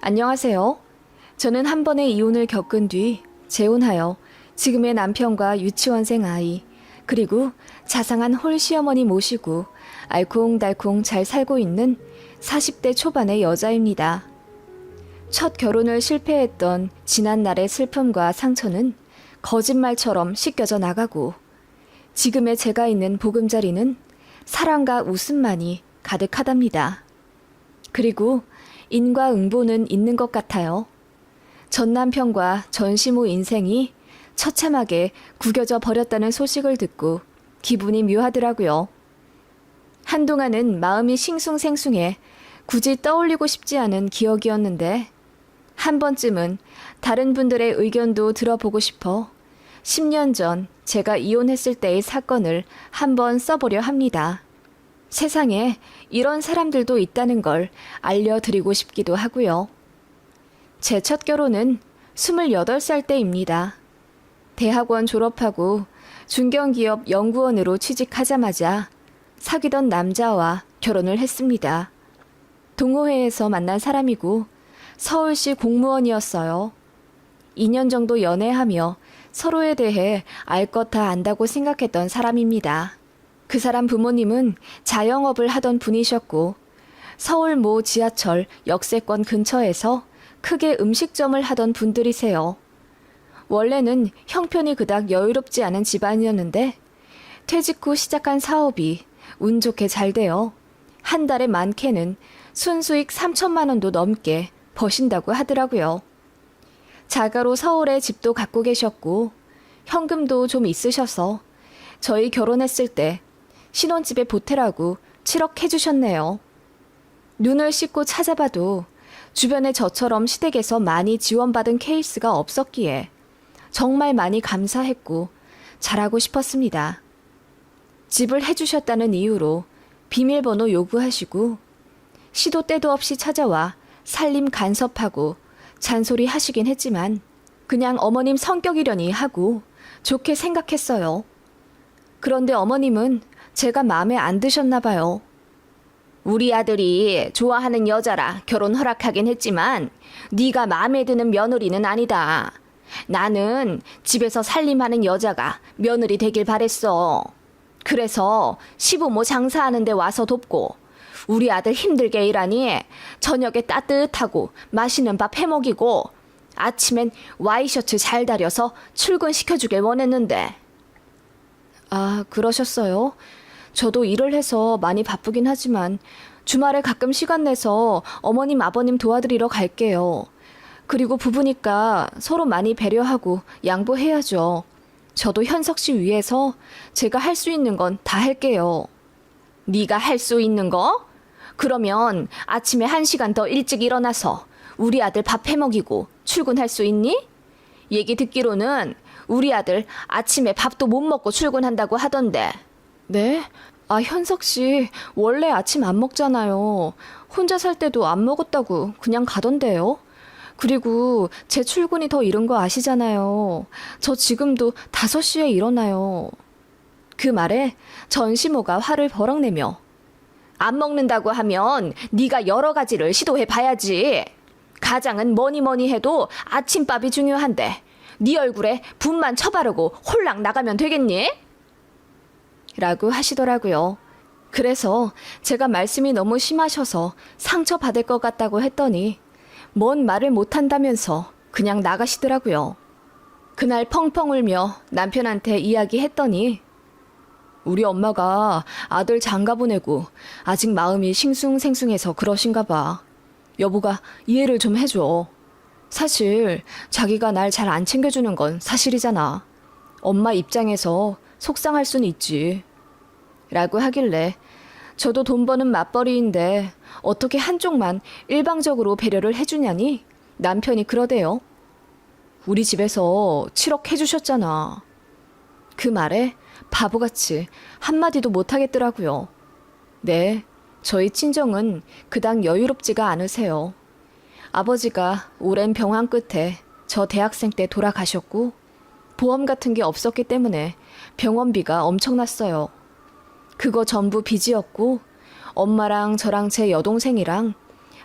안녕하세요. 저는 한 번의 이혼을 겪은 뒤 재혼하여 지금의 남편과 유치원생 아이, 그리고 자상한 홀 시어머니 모시고 알콩달콩 잘 살고 있는 40대 초반의 여자입니다. 첫 결혼을 실패했던 지난날의 슬픔과 상처는 거짓말처럼 씻겨져 나가고, 지금의 제가 있는 보금자리는 사랑과 웃음만이 가득하답니다. 그리고 인과응보는 있는 것 같아요. 전 남편과 전 시모 인생이 처참하게 구겨져 버렸다는 소식을 듣고 기분이 묘하더라고요. 한동안은 마음이 싱숭생숭해 굳이 떠올리고 싶지 않은 기억이었는데, 한 번쯤은 다른 분들의 의견도 들어보고 싶어 10년 전 제가 이혼했을 때의 사건을 한번 써보려 합니다. 세상에 이런 사람들도 있다는 걸 알려드리고 싶기도 하고요. 제 첫 결혼은 28살 때입니다. 대학원 졸업하고 중견기업 연구원으로 취직하자마자 사귀던 남자와 결혼을 했습니다. 동호회에서 만난 사람이고 서울시 공무원이었어요. 2년 정도 연애하며 서로에 대해 알 것 다 안다고 생각했던 사람입니다. 그 사람 부모님은 자영업을 하던 분이셨고, 서울 모 지하철 역세권 근처에서 크게 음식점을 하던 분들이세요. 원래는 형편이 그닥 여유롭지 않은 집안이었는데 퇴직 후 시작한 사업이 운 좋게 잘 되어 한 달에 많게는 순수익 3천만 원도 넘게 버신다고 하더라고요. 자가로 서울에 집도 갖고 계셨고 현금도 좀 있으셔서 저희 결혼했을 때 신혼집에 보태라고 7억 해주셨네요. 눈을 씻고 찾아봐도 주변에 저처럼 시댁에서 많이 지원받은 케이스가 없었기에 정말 많이 감사했고 잘하고 싶었습니다. 집을 해주셨다는 이유로 비밀번호 요구하시고 시도 때도 없이 찾아와 살림 간섭하고 잔소리 하시긴 했지만 그냥 어머님 성격이려니 하고 좋게 생각했어요. 그런데 어머님은 제가 마음에 안 드셨나 봐요. 우리 아들이 좋아하는 여자라 결혼 허락하긴 했지만 네가 마음에 드는 며느리는 아니다. 나는 집에서 살림하는 여자가 며느리 되길 바랬어. 그래서 시부모 장사하는 데 와서 돕고 우리 아들 힘들게 일하니 저녁에 따뜻하고 맛있는 밥 해먹이고 아침엔 와이셔츠 잘 다려서 출근시켜주길 원했는데. 아, 그러셨어요? 저도 일을 해서 많이 바쁘긴 하지만 주말에 가끔 시간 내서 어머님 아버님 도와드리러 갈게요. 그리고 부부니까 서로 많이 배려하고 양보해야죠. 저도 현석 씨 위해서 제가 할 수 있는 건 다 할게요. 네가 할 수 있는 거? 그러면 아침에 1시간 더 일찍 일어나서 우리 아들 밥 해먹이고 출근할 수 있니? 얘기 듣기로는 우리 아들 아침에 밥도 못 먹고 출근한다고 하던데. 네? 아, 현석 씨 원래 아침 안 먹잖아요. 혼자 살 때도 안 먹었다고 그냥 가던데요. 그리고 제 출근이 더 이른 거 아시잖아요. 저 지금도 5시에 일어나요. 그 말에 전시모가 화를 버럭 내며 안 먹는다고 하면 네가 여러 가지를 시도해 봐야지. 가장은 뭐니 해도 아침밥이 중요한데 네 얼굴에 분만 쳐바르고 홀랑 나가면 되겠니? 라고 하시더라고요. 그래서 제가 말씀이 너무 심하셔서 상처받을 것 같다고 했더니 뭔 말을 못한다면서 그냥 나가시더라고요. 그날 펑펑 울며 남편한테 이야기했더니 우리 엄마가 아들 장가 보내고 아직 마음이 싱숭생숭해서 그러신가 봐. 여보가 이해를 좀 해줘. 사실 자기가 날 잘 안 챙겨주는 건 사실이잖아. 엄마 입장에서 속상할 순 있지. 라고 하길래 저도 돈 버는 맞벌이인데 어떻게 한쪽만 일방적으로 배려를 해주냐니 남편이 그러대요. 우리 집에서 7억 해주셨잖아. 그 말에 바보같이 한마디도 못하겠더라고요. 네, 저희 친정은 그닥 여유롭지가 않으세요. 아버지가 오랜 병환 끝에 저 대학생 때 돌아가셨고 보험 같은 게 없었기 때문에 병원비가 엄청났어요. 그거 전부 빚이었고 엄마랑 저랑 제 여동생이랑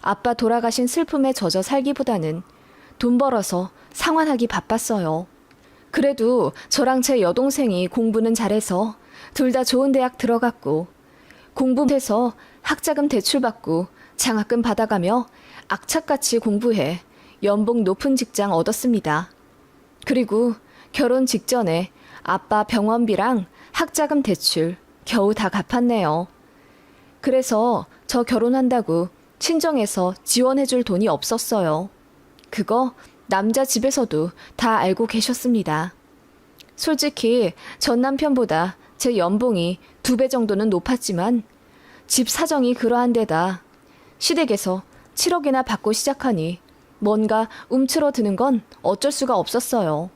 아빠 돌아가신 슬픔에 젖어 살기보다는 돈 벌어서 상환하기 바빴어요. 그래도 저랑 제 여동생이 공부는 잘해서 둘 다 좋은 대학 들어갔고 공부해서 학자금 대출받고 장학금 받아가며 악착같이 공부해 연봉 높은 직장 얻었습니다. 그리고 결혼 직전에 아빠 병원비랑 학자금 대출 겨우 다 갚았네요. 그래서 저 결혼한다고 친정에서 지원해줄 돈이 없었어요. 그거 남자 집에서도 다 알고 계셨습니다. 솔직히 전 남편보다 제 연봉이 2배 정도는 높았지만 집 사정이 그러한 데다 시댁에서 7억이나 받고 시작하니 뭔가 움츠러드는 건 어쩔 수가 없었어요.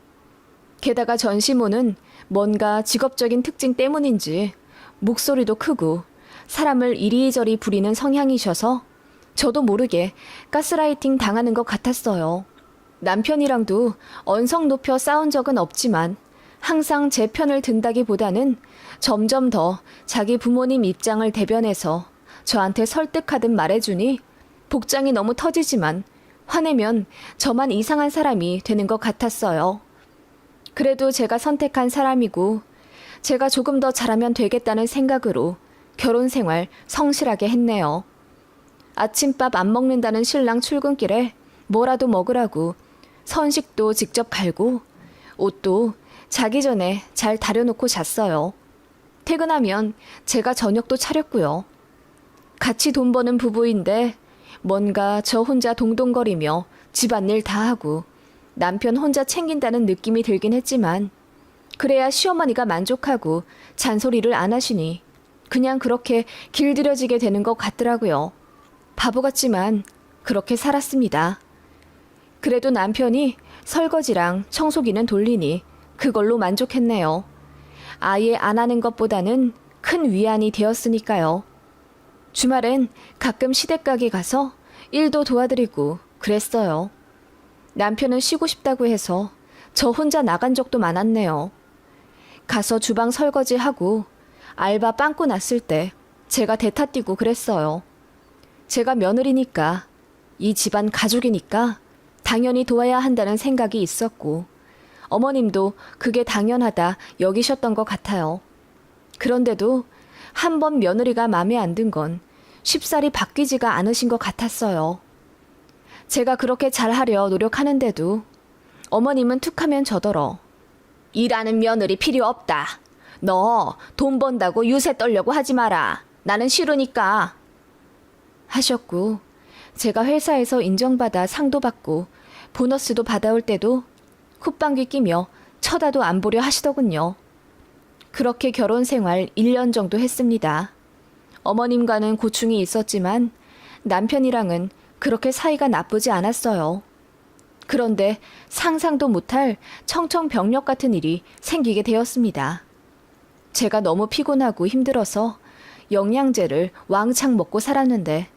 게다가 전시모는 뭔가 직업적인 특징 때문인지 목소리도 크고 사람을 이리저리 부리는 성향이셔서 저도 모르게 가스라이팅 당하는 것 같았어요. 남편이랑도 언성 높여 싸운 적은 없지만 항상 제 편을 든다기보다는 점점 더 자기 부모님 입장을 대변해서 저한테 설득하듯 말해주니 복장이 너무 터지지만 화내면 저만 이상한 사람이 되는 것 같았어요. 그래도 제가 선택한 사람이고 제가 조금 더 잘하면 되겠다는 생각으로 결혼 생활 성실하게 했네요. 아침밥 안 먹는다는 신랑 출근길에 뭐라도 먹으라고 선식도 직접 갈고 옷도 자기 전에 잘 다려놓고 잤어요. 퇴근하면 제가 저녁도 차렸고요. 같이 돈 버는 부부인데 뭔가 저 혼자 동동거리며 집안일 다 하고 남편 혼자 챙긴다는 느낌이 들긴 했지만 그래야 시어머니가 만족하고 잔소리를 안 하시니 그냥 그렇게 길들여지게 되는 것 같더라고요. 바보 같지만 그렇게 살았습니다. 그래도 남편이 설거지랑 청소기는 돌리니 그걸로 만족했네요. 아예 안 하는 것보다는 큰 위안이 되었으니까요. 주말엔 가끔 시댁가게 가서 일도 도와드리고 그랬어요. 남편은 쉬고 싶다고 해서 저 혼자 나간 적도 많았네요. 가서 주방 설거지하고 알바 빵꾸 났을 때 제가 대타 뛰고 그랬어요. 제가 며느리니까 이 집안 가족이니까 당연히 도와야 한다는 생각이 있었고 어머님도 그게 당연하다 여기셨던 것 같아요. 그런데도 한 번 며느리가 마음에 안 든 건 쉽사리 바뀌지가 않으신 것 같았어요. 제가 그렇게 잘하려 노력하는데도 어머님은 툭하면 저더러 일하는 며느리 필요 없다. 너 돈 번다고 유세 떨려고 하지 마라. 나는 싫으니까. 하셨고 제가 회사에서 인정받아 상도 받고 보너스도 받아올 때도 콧방귀 끼며 쳐다도 안 보려 하시더군요. 그렇게 결혼 생활 1년 정도 했습니다. 어머님과는 고충이 있었지만 남편이랑은 그렇게 사이가 나쁘지 않았어요. 그런데 상상도 못할 청천벽력 같은 일이 생기게 되었습니다. 제가 너무 피곤하고 힘들어서 영양제를 왕창 먹고 살았는데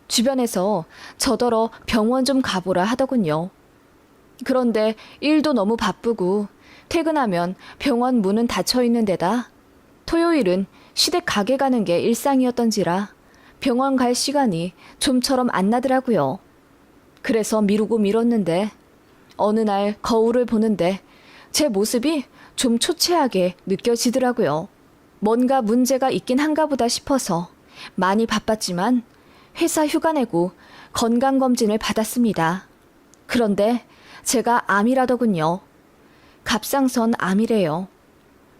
주변에서 저더러 병원 좀 가보라 하더군요. 그런데 일도 너무 바쁘고 퇴근하면 병원 문은 닫혀 있는 데다 토요일은 시댁 가게 가는 게 일상이었던지라 병원 갈 시간이 좀처럼 안 나더라고요. 그래서 미루고 미뤘는데 어느 날 거울을 보는데 제 모습이 좀 초췌하게 느껴지더라고요. 뭔가 문제가 있긴 한가 보다 싶어서 많이 바빴지만 회사 휴가 내고 건강검진을 받았습니다. 그런데 제가 암이라더군요. 갑상선 암이래요.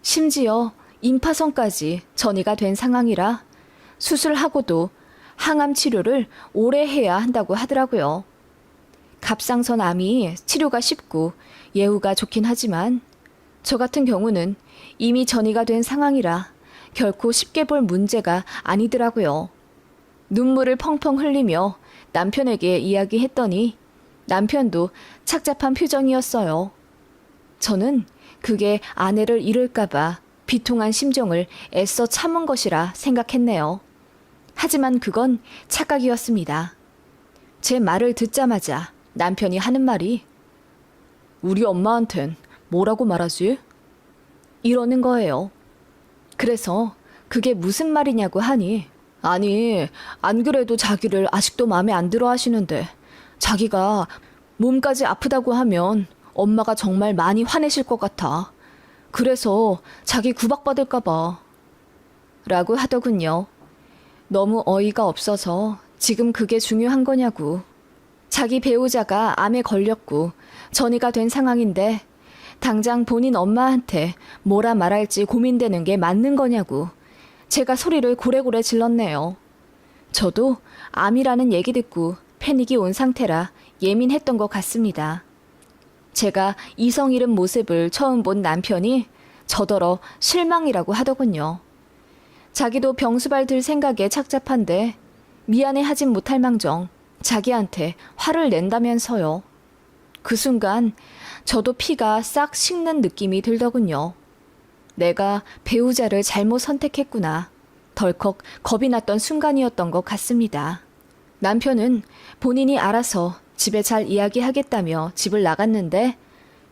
심지어 임파선까지 전이가 된 상황이라 수술하고도 항암 치료를 오래 해야 한다고 하더라고요. 갑상선 암이 치료가 쉽고 예후가 좋긴 하지만 저 같은 경우는 이미 전이가 된 상황이라 결코 쉽게 볼 문제가 아니더라고요. 눈물을 펑펑 흘리며 남편에게 이야기했더니 남편도 착잡한 표정이었어요. 저는 그게 아내를 잃을까봐 비통한 심정을 애써 참은 것이라 생각했네요. 하지만 그건 착각이었습니다. 제 말을 듣자마자 남편이 하는 말이 우리 엄마한텐 뭐라고 말하지? 이러는 거예요. 그래서 그게 무슨 말이냐고 하니 아니, 안 그래도 자기를 아직도 마음에 안 들어 하시는데 자기가 몸까지 아프다고 하면 엄마가 정말 많이 화내실 것 같아. 그래서 자기 구박받을까 봐. 라고 하더군요. 너무 어이가 없어서 지금 그게 중요한 거냐고. 자기 배우자가 암에 걸렸고 전이가 된 상황인데 당장 본인 엄마한테 뭐라 말할지 고민되는 게 맞는 거냐고. 제가 소리를 고래고래 질렀네요. 저도 암이라는 얘기 듣고 패닉이 온 상태라 예민했던 것 같습니다. 제가 이성 잃은 모습을 처음 본 남편이 저더러 실망이라고 하더군요. 자기도 병수발 들 생각에 착잡한데 미안해 하진 못할 망정 자기한테 화를 낸다면서요. 그 순간 저도 피가 싹 식는 느낌이 들더군요. 내가 배우자를 잘못 선택했구나. 덜컥 겁이 났던 순간이었던 것 같습니다. 남편은 본인이 알아서 집에 잘 이야기하겠다며 집을 나갔는데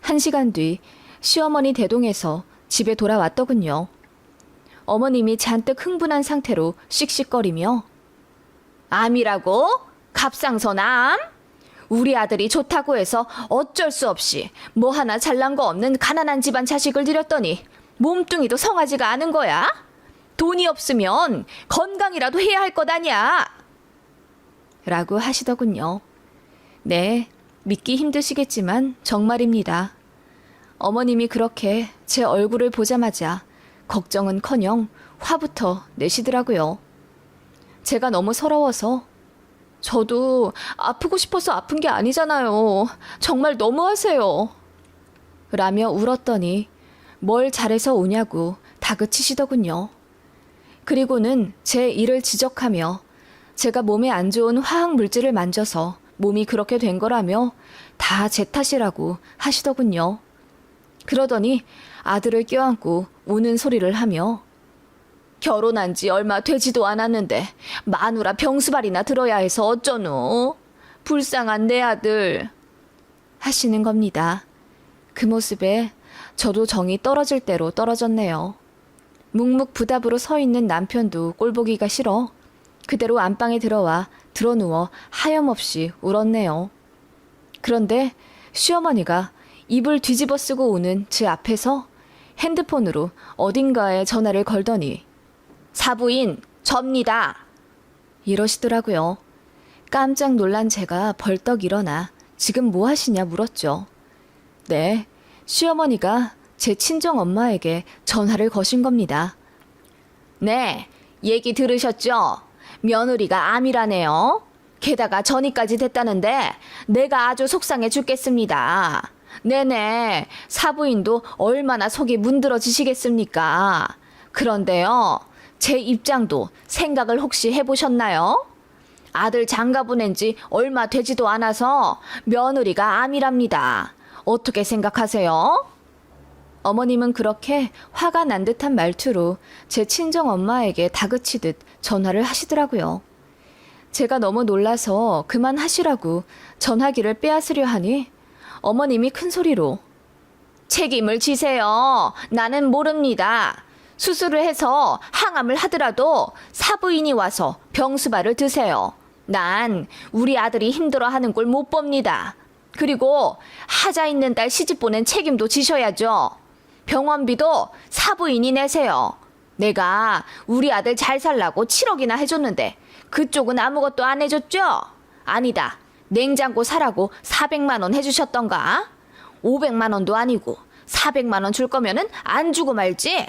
1시간 뒤 시어머니 대동에서 집에 돌아왔더군요. 어머님이 잔뜩 흥분한 상태로 씩씩거리며 암이라고? 갑상선 암? 우리 아들이 좋다고 해서 어쩔 수 없이 뭐 하나 잘난 거 없는 가난한 집안 자식을 들였더니 몸뚱이도 성하지가 않은 거야? 돈이 없으면 건강이라도 해야 할 것 아냐? 라고 하시더군요. 네, 믿기 힘드시겠지만 정말입니다. 어머님이 그렇게 제 얼굴을 보자마자 걱정은커녕 화부터 내시더라고요. 제가 너무 서러워서 저도 아프고 싶어서 아픈 게 아니잖아요. 정말 너무하세요. 라며 울었더니 뭘 잘해서 우냐고 다그치시더군요. 그리고는 제 일을 지적하며 제가 몸에 안 좋은 화학 물질을 만져서 몸이 그렇게 된 거라며 다 제 탓이라고 하시더군요. 그러더니 아들을 껴안고 우는 소리를 하며 결혼한 지 얼마 되지도 않았는데 마누라 병수발이나 들어야 해서 어쩌노? 불쌍한 내 아들. 하시는 겁니다. 그 모습에 저도 정이 떨어질 대로 떨어졌네요. 묵묵부답으로 서 있는 남편도 꼴보기가 싫어 그대로 안방에 들어와 드러누워 하염없이 울었네요. 그런데 시어머니가 입을 뒤집어 쓰고 우는 제 앞에서 핸드폰으로 어딘가에 전화를 걸더니 사부인 접니다. 이러시더라고요. 깜짝 놀란 제가 벌떡 일어나 지금 뭐 하시냐 물었죠. 네, 시어머니가 제 친정 엄마에게 전화를 거신 겁니다. 네, 얘기 들으셨죠? 며느리가 암이라네요. 게다가 전이까지 됐다는데 내가 아주 속상해 죽겠습니다. 네네, 사부인도 얼마나 속이 문드러지시겠습니까? 그런데요, 제 입장도 생각을 혹시 해보셨나요? 아들 장가 보낸 지 얼마 되지도 않아서 며느리가 암이랍니다. 어떻게 생각하세요? 어머님은 그렇게 화가 난 듯한 말투로 제 친정 엄마에게 다그치듯 전화를 하시더라고요. 제가 너무 놀라서 그만하시라고 전화기를 빼앗으려 하니 어머님이 큰 소리로 책임을 지세요. 나는 모릅니다. 수술을 해서 항암을 하더라도 사부인이 와서 병수발을 드세요. 난 우리 아들이 힘들어하는 꼴 못 봅니다. 그리고 하자 있는 딸 시집 보낸 책임도 지셔야죠. 병원비도 사부인이 내세요. 내가 우리 아들 잘 살라고 7억이나 해줬는데 그쪽은 아무것도 안 해줬죠? 아니다. 냉장고 사라고 400만 원 해주셨던가? 500만 원도 아니고 400만 원 줄 거면은 안 주고 말지?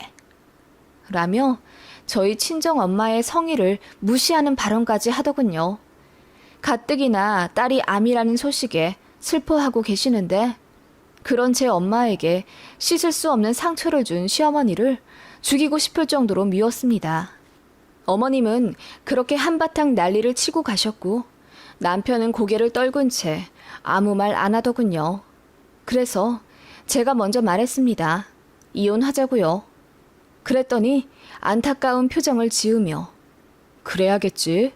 라며 저희 친정 엄마의 성의를 무시하는 발언까지 하더군요. 가뜩이나 딸이 암이라는 소식에 슬퍼하고 계시는데 그런 제 엄마에게 씻을 수 없는 상처를 준 시어머니를 죽이고 싶을 정도로 미웠습니다. 어머님은 그렇게 한바탕 난리를 치고 가셨고 남편은 고개를 떨군 채 아무 말 안 하더군요. 그래서 제가 먼저 말했습니다. 이혼하자고요. 그랬더니 안타까운 표정을 지으며 그래야겠지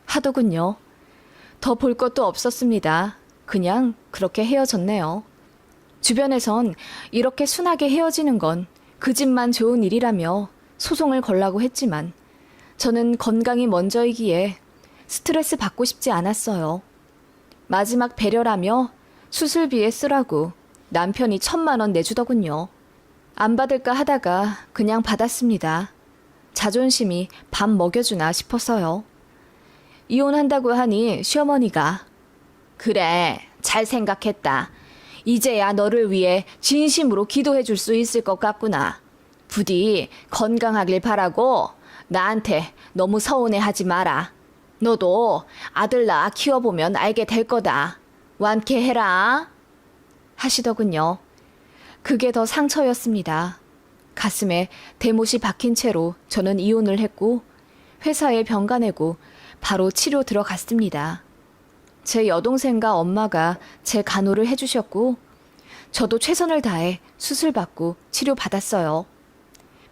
하더군요. 더 볼 것도 없었습니다. 그냥 그렇게 헤어졌네요. 주변에선 이렇게 순하게 헤어지는 건 그 집만 좋은 일이라며 소송을 걸라고 했지만 저는 건강이 먼저이기에 스트레스 받고 싶지 않았어요. 마지막 배려라며 수술비에 쓰라고 남편이 1,000만 원 내주더군요. 안 받을까 하다가 그냥 받았습니다. 자존심이 밥 먹여주나 싶어서요. 이혼한다고 하니 시어머니가 그래, 잘 생각했다. 이제야 너를 위해 진심으로 기도해 줄 수 있을 것 같구나. 부디 건강하길 바라고 나한테 너무 서운해하지 마라. 너도 아들 낳아 키워보면 알게 될 거다. 완쾌해라. 하시더군요. 그게 더 상처였습니다. 가슴에 대못이 박힌 채로 저는 이혼을 했고 회사에 병가 내고 바로 치료 들어갔습니다. 제 여동생과 엄마가 제 간호를 해주셨고 저도 최선을 다해 수술받고 치료받았어요.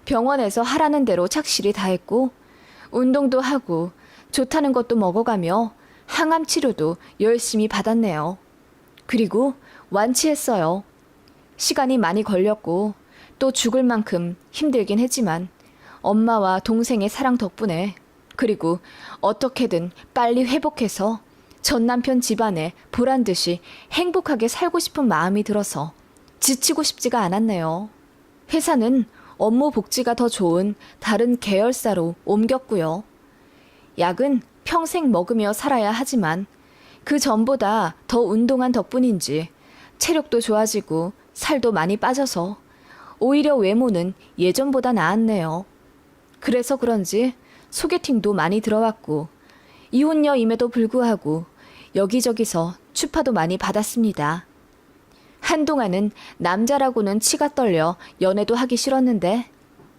병원에서 하라는 대로 착실히 다 했고 운동도 하고 좋다는 것도 먹어가며 항암 치료도 열심히 받았네요. 그리고 완치했어요. 시간이 많이 걸렸고 또 죽을 만큼 힘들긴 했지만 엄마와 동생의 사랑 덕분에 그리고 어떻게든 빨리 회복해서 전 남편 집안에 보란듯이 행복하게 살고 싶은 마음이 들어서 지치고 싶지가 않았네요. 회사는 업무 복지가 더 좋은 다른 계열사로 옮겼고요. 약은 평생 먹으며 살아야 하지만 그 전보다 더 운동한 덕분인지 체력도 좋아지고 살도 많이 빠져서 오히려 외모는 예전보다 나았네요. 그래서 그런지 소개팅도 많이 들어왔고 이혼녀임에도 불구하고 여기저기서 추파도 많이 받았습니다. 한동안은 남자라고는 치가 떨려 연애도 하기 싫었는데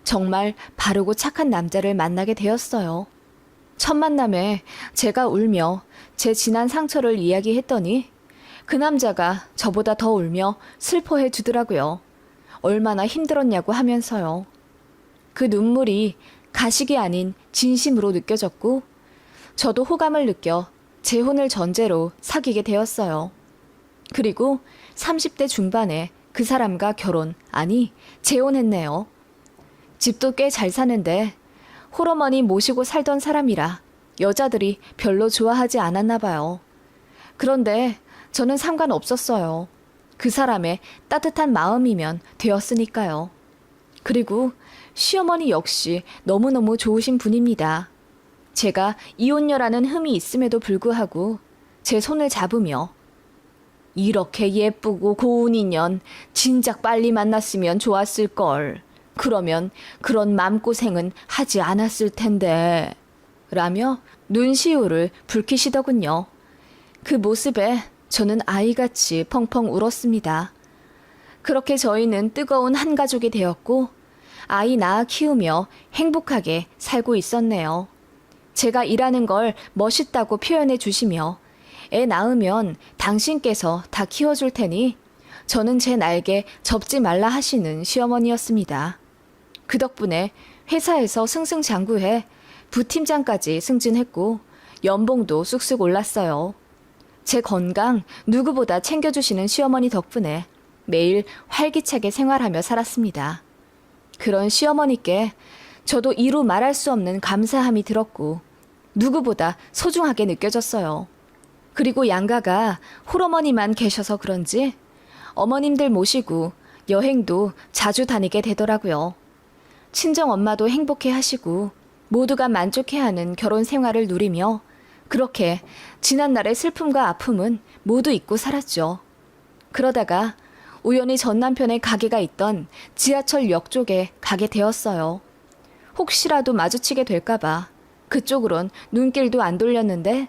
정말 바르고 착한 남자를 만나게 되었어요. 첫 만남에 제가 울며 제 지난 상처를 이야기했더니 그 남자가 저보다 더 울며 슬퍼해 주더라고요. 얼마나 힘들었냐고 하면서요. 그 눈물이 가식이 아닌 진심으로 느껴졌고 저도 호감을 느껴 재혼을 전제로 사귀게 되었어요. 그리고 30대 중반에 그 사람과 결혼, 아니 재혼했네요. 집도 꽤 잘 사는데 홀어머니 모시고 살던 사람이라 여자들이 별로 좋아하지 않았나 봐요. 그런데 저는 상관없었어요. 그 사람의 따뜻한 마음이면 되었으니까요. 그리고 시어머니 역시 너무너무 좋으신 분입니다. 제가 이혼녀라는 흠이 있음에도 불구하고 제 손을 잡으며 이렇게 예쁘고 고운 인연 진작 빨리 만났으면 좋았을걸. 그러면 그런 맘고생은 하지 않았을 텐데. 라며 눈시울을 붉히시더군요. 그 모습에 저는 아이같이 펑펑 울었습니다. 그렇게 저희는 뜨거운 한 가족이 되었고 아이 낳아 키우며 행복하게 살고 있었네요. 제가 일하는 걸 멋있다고 표현해 주시며 애 낳으면 당신께서 다 키워줄 테니 저는 제 날개 접지 말라 하시는 시어머니였습니다. 그 덕분에 회사에서 승승장구해 부팀장까지 승진했고 연봉도 쑥쑥 올랐어요. 제 건강 누구보다 챙겨주시는 시어머니 덕분에 매일 활기차게 생활하며 살았습니다. 그런 시어머니께 저도 이루 말할 수 없는 감사함이 들었고 누구보다 소중하게 느껴졌어요. 그리고 양가가 홀어머니만 계셔서 그런지 어머님들 모시고 여행도 자주 다니게 되더라고요. 친정엄마도 행복해 하시고 모두가 만족해하는 결혼 생활을 누리며 그렇게 지난날의 슬픔과 아픔은 모두 잊고 살았죠. 그러다가 우연히 전 남편의 가게가 있던 지하철역 쪽에 가게 되었어요. 혹시라도 마주치게 될까봐 그쪽으론 눈길도 안 돌렸는데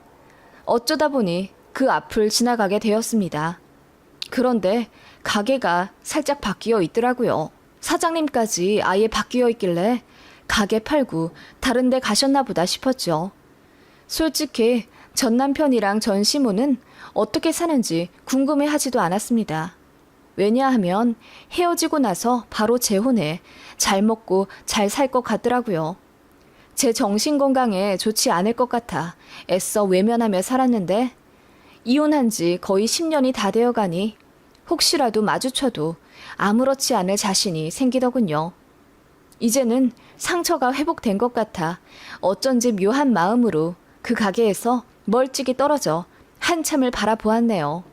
어쩌다 보니 그 앞을 지나가게 되었습니다. 그런데 가게가 살짝 바뀌어 있더라고요. 사장님까지 아예 바뀌어 있길래 가게 팔고 다른 데 가셨나 보다 싶었죠. 솔직히 전 남편이랑 전 시모는 어떻게 사는지 궁금해하지도 않았습니다. 왜냐하면 헤어지고 나서 바로 재혼해 잘 먹고 잘 살 것 같더라고요. 제 정신 건강에 좋지 않을 것 같아 애써 외면하며 살았는데 이혼한 지 거의 10년이 다 되어가니 혹시라도 마주쳐도 아무렇지 않을 자신이 생기더군요. 이제는 상처가 회복된 것 같아 어쩐지 묘한 마음으로 그 가게에서 멀찍이 떨어져 한참을 바라보았네요.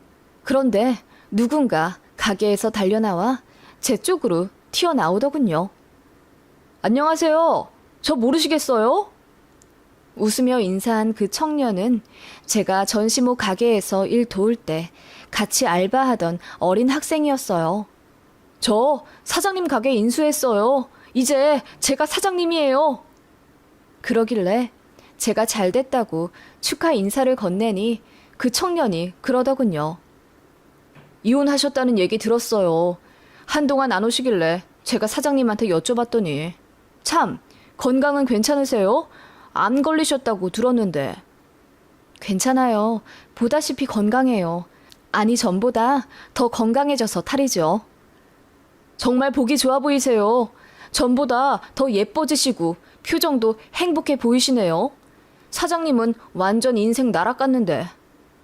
그런데 누군가 가게에서 달려나와 제 쪽으로 튀어나오더군요. 안녕하세요. 저 모르시겠어요? 웃으며 인사한 그 청년은 제가 전시모 가게에서 일 도울 때 같이 알바하던 어린 학생이었어요. 저 사장님 가게 인수했어요. 이제 제가 사장님이에요. 그러길래 제가 잘 됐다고 축하 인사를 건네니 그 청년이 그러더군요. 이혼하셨다는 얘기 들었어요. 한동안 안 오시길래 제가 사장님한테 여쭤봤더니 참, 건강은 괜찮으세요? 암 걸리셨다고 들었는데. 괜찮아요. 보다시피 건강해요. 아니, 전보다 더 건강해져서 탈이죠. 정말 보기 좋아 보이세요. 전보다 더 예뻐지시고 표정도 행복해 보이시네요. 사장님은 완전 인생 날아갔는데.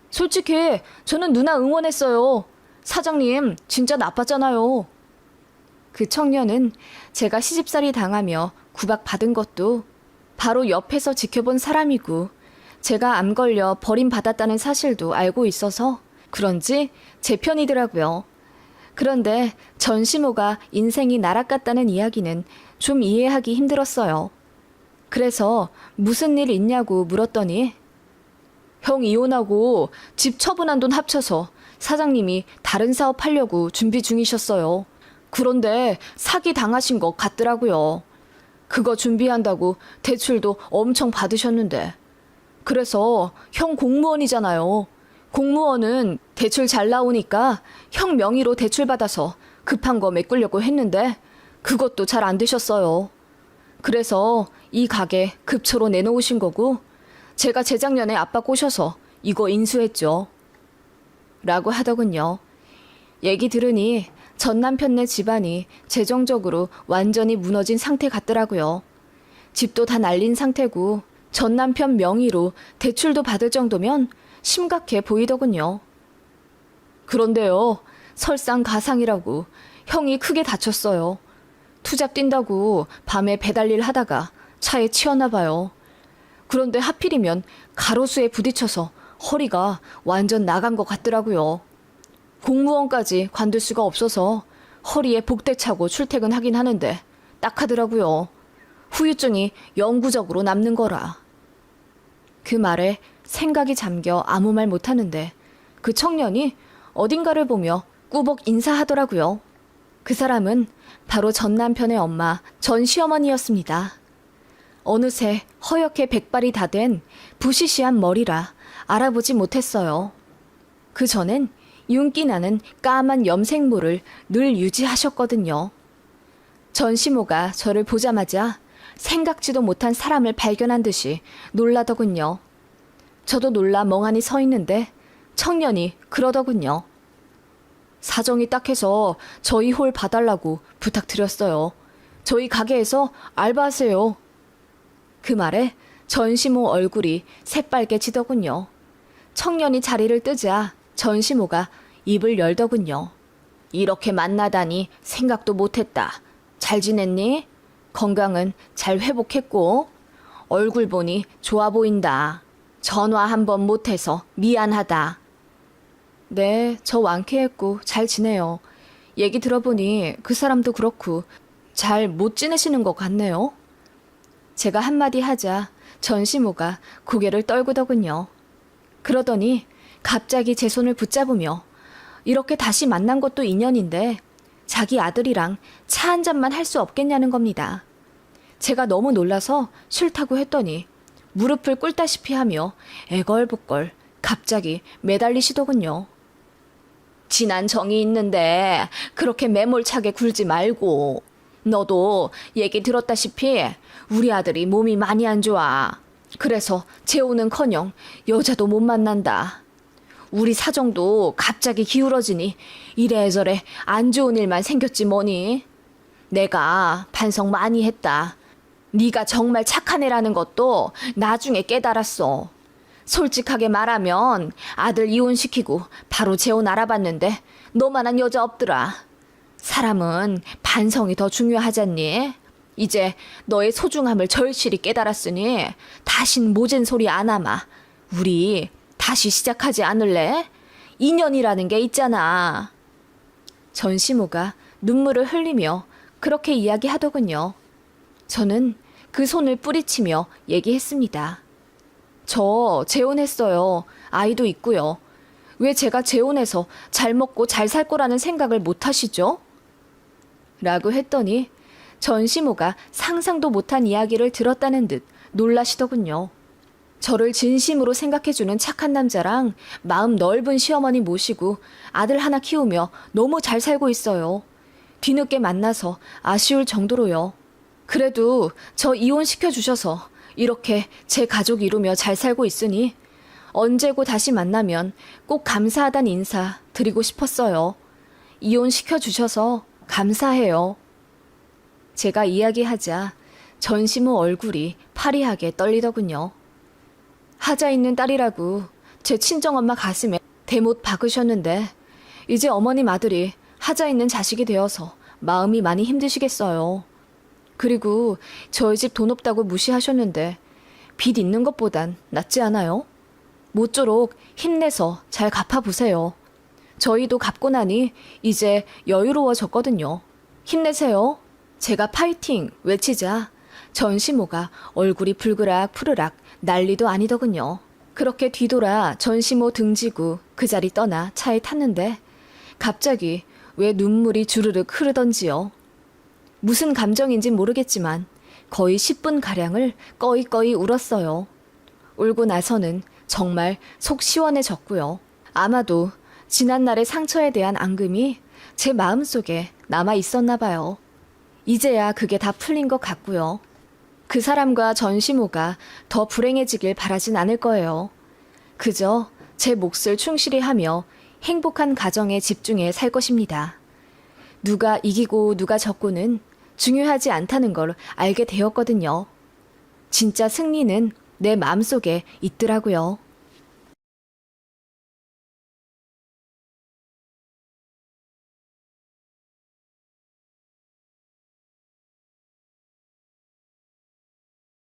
솔직히 저는 누나 응원했어요. 사장님 진짜 나빴잖아요. 그 청년은 제가 시집살이 당하며 구박받은 것도 바로 옆에서 지켜본 사람이고 제가 암 걸려 버림받았다는 사실도 알고 있어서 그런지 제 편이더라고요. 그런데 전시모가 인생이 날아갔다는 이야기는 좀 이해하기 힘들었어요. 그래서 무슨 일 있냐고 물었더니 형 이혼하고 집 처분한 돈 합쳐서 사장님이 다른 사업 하려고 준비 중이셨어요. 그런데 사기 당하신 것 같더라고요. 그거 준비한다고 대출도 엄청 받으셨는데. 그래서 형 공무원이잖아요. 공무원은 대출 잘 나오니까 형 명의로 대출 받아서 급한 거 메꾸려고 했는데 그것도 잘 안 되셨어요. 그래서 이 가게 급초로 내놓으신 거고 제가 재작년에 아빠 꼬셔서 이거 인수했죠. 라고 하더군요. 얘기 들으니 전 남편네 집안이 재정적으로 완전히 무너진 상태 같더라고요. 집도 다 날린 상태고 전 남편 명의로 대출도 받을 정도면 심각해 보이더군요. 그런데요, 설상가상이라고 형이 크게 다쳤어요. 투잡 뛴다고 밤에 배달일 하다가 차에 치였나 봐요. 그런데 하필이면 가로수에 부딪혀서 허리가 완전 나간 것 같더라고요. 공무원까지 관둘 수가 없어서 허리에 복대 차고 출퇴근하긴 하는데 딱 하더라고요. 후유증이 영구적으로 남는 거라. 그 말에 생각이 잠겨 아무 말 못하는데 그 청년이 어딘가를 보며 꾸벅 인사하더라고요. 그 사람은 바로 전 남편의 엄마 전 시어머니였습니다. 어느새 허옇게 백발이 다 된 부시시한 머리라 알아보지 못했어요. 그 전엔 윤기 나는 까만 염색모를 늘 유지하셨거든요. 전시모가 저를 보자마자 생각지도 못한 사람을 발견한 듯이 놀라더군요. 저도 놀라 멍하니 서 있는데 청년이 그러더군요. 사정이 딱해서 저희 홀 봐달라고 부탁드렸어요. 저희 가게에서 알바하세요. 그 말에 전시모 얼굴이 새빨개 지더군요. 청년이 자리를 뜨자 전시모가 입을 열더군요. 이렇게 만나다니 생각도 못했다. 잘 지냈니? 건강은 잘 회복했고 얼굴 보니 좋아 보인다. 전화 한 번 못해서 미안하다. 네, 저 완쾌했고 잘 지내요. 얘기 들어보니 그 사람도 그렇고 잘 못 지내시는 것 같네요. 제가 한마디 하자 전시모가 고개를 떨구더군요. 그러더니 갑자기 제 손을 붙잡으며 이렇게 다시 만난 것도 인연인데 자기 아들이랑 차 한 잔만 할 수 없겠냐는 겁니다. 제가 너무 놀라서 싫다고 했더니 무릎을 꿇다시피 하며 애걸복걸 갑자기 매달리시더군요. 지난 정이 있는데 그렇게 매몰차게 굴지 말고. 너도 얘기 들었다시피 우리 아들이 몸이 많이 안 좋아. 그래서 재혼은커녕 여자도 못 만난다. 우리 사정도 갑자기 기울어지니 이래저래 안 좋은 일만 생겼지 뭐니. 내가 반성 많이 했다. 네가 정말 착한 애라는 것도 나중에 깨달았어. 솔직하게 말하면 아들 이혼시키고 바로 재혼 알아봤는데 너만한 여자 없더라. 사람은 반성이 더 중요하잖니. 이제 너의 소중함을 절실히 깨달았으니 다신 모진 소리 안 하마. 우리 다시 시작하지 않을래? 인연이라는 게 있잖아. 전시모가 눈물을 흘리며 그렇게 이야기하더군요. 저는 그 손을 뿌리치며 얘기했습니다. 저 재혼했어요. 아이도 있고요. 왜 제가 재혼해서 잘 먹고 잘 살 거라는 생각을 못 하시죠? 라고 했더니 전시모가 상상도 못한 이야기를 들었다는 듯 놀라시더군요. 저를 진심으로 생각해주는 착한 남자랑 마음 넓은 시어머니 모시고 아들 하나 키우며 너무 잘 살고 있어요. 뒤늦게 만나서 아쉬울 정도로요. 그래도 저 이혼시켜주셔서 이렇게 제 가족 이루며 잘 살고 있으니 언제고 다시 만나면 꼭 감사하단 인사 드리고 싶었어요. 이혼시켜주셔서 감사해요. 제가 이야기하자 전시모 얼굴이 파리하게 떨리더군요. 하자 있는 딸이라고 제 친정엄마 가슴에 대못 박으셨는데 이제 어머님 아들이 하자 있는 자식이 되어서 마음이 많이 힘드시겠어요. 그리고 저희 집 돈 없다고 무시하셨는데 빚 있는 것보단 낫지 않아요? 모쪼록 힘내서 잘 갚아보세요. 저희도 갚고 나니 이제 여유로워졌거든요. 힘내세요. 제가 파이팅 외치자 전시모가 얼굴이 불그락 푸르락 난리도 아니더군요. 그렇게 뒤돌아 전시모 등지고 그 자리 떠나 차에 탔는데 갑자기 왜 눈물이 주르륵 흐르던지요. 무슨 감정인진 모르겠지만 거의 10분가량을 꺼이꺼이 울었어요. 울고 나서는 정말 속 시원해졌고요. 아마도 지난날의 상처에 대한 앙금이 제 마음속에 남아 있었나 봐요. 이제야 그게 다 풀린 것 같고요. 그 사람과 전시모가 더 불행해지길 바라진 않을 거예요. 그저 제 몫을 충실히 하며 행복한 가정에 집중해 살 것입니다. 누가 이기고 누가 졌고는 중요하지 않다는 걸 알게 되었거든요. 진짜 승리는 내 마음속에 있더라고요.